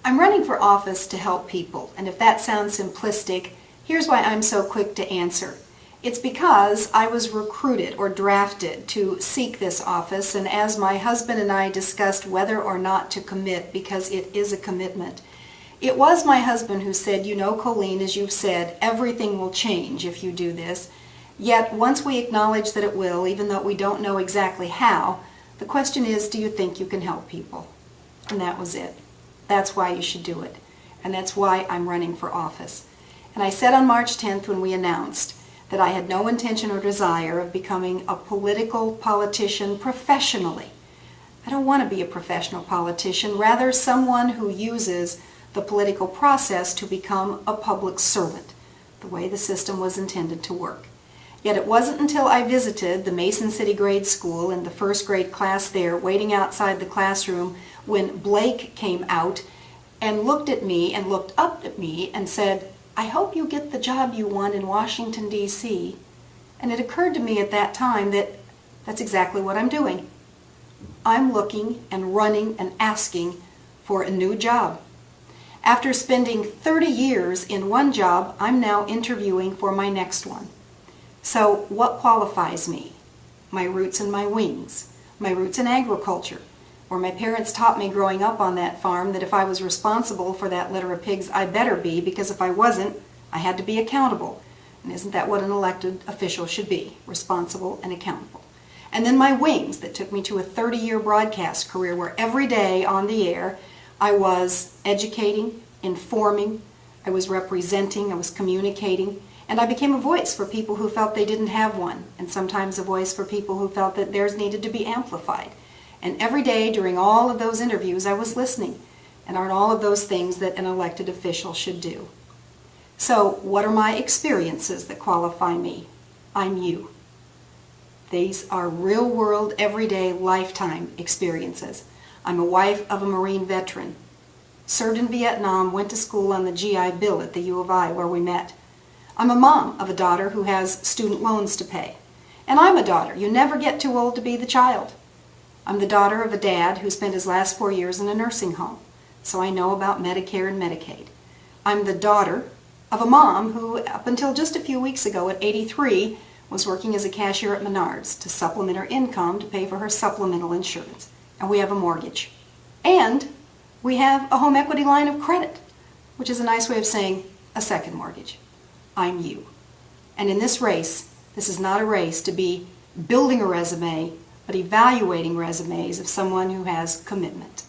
I'm running for office to help people, and if that sounds simplistic, here's why I'm so quick to answer. It's because I was recruited or drafted to seek this office, and as my husband and I discussed whether or not to commit, because it is a commitment, it was my husband who said, you know, Colleen, as you've said, everything will change if you do this. Yet once we acknowledge that it will, even though we don't know exactly how, the question is, do you think you can help people? And that was it. That's why you should do it. And that's why I'm running for office. And I said on March 10th when we announced that I had no intention or desire of becoming a politician professionally. I don't want to be a professional politician, rather someone who uses the political process to become a public servant, the way the system was intended to work. Yet it wasn't until I visited the Mason City Grade School and the first grade class there, waiting outside the classroom, when Blake came out and looked at me and looked up at me and said, I hope you get the job you want in Washington, D.C. And it occurred to me at that time that that's exactly what I'm doing. I'm looking and running and asking for a new job. After spending 30 years in one job, I'm now interviewing for my next one. So what qualifies me? My roots and my wings. My roots in agriculture, where my parents taught me growing up on that farm that if I was responsible for that litter of pigs, I better be, because if I wasn't, I had to be accountable. And isn't that what an elected official should be? Responsible and accountable. And then my wings that took me to a 30-year broadcast career where every day on the air I was educating, informing, I was representing, I was communicating, and I became a voice for people who felt they didn't have one, and sometimes a voice for people who felt that theirs needed to be amplified. And every day during all of those interviews I was listening, and aren't all of those things that an elected official should do. So what are my experiences that qualify me? I'm you. These are real-world, everyday, lifetime experiences. I'm a wife of a Marine veteran, served in Vietnam, went to school on the GI Bill at the U of I where we met. I'm a mom of a daughter who has student loans to pay. And I'm a daughter. You never get too old to be the child. I'm the daughter of a dad who spent his last 4 years in a nursing home, so I know about Medicare and Medicaid. I'm the daughter of a mom who, up until just a few weeks ago at 83, was working as a cashier at Menards to supplement her income to pay for her supplemental insurance. And we have a mortgage. And we have a home equity line of credit, which is a nice way of saying a second mortgage. I'm you. And in this race, this is not a race to be building a resume, but evaluating resumes of someone who has commitment.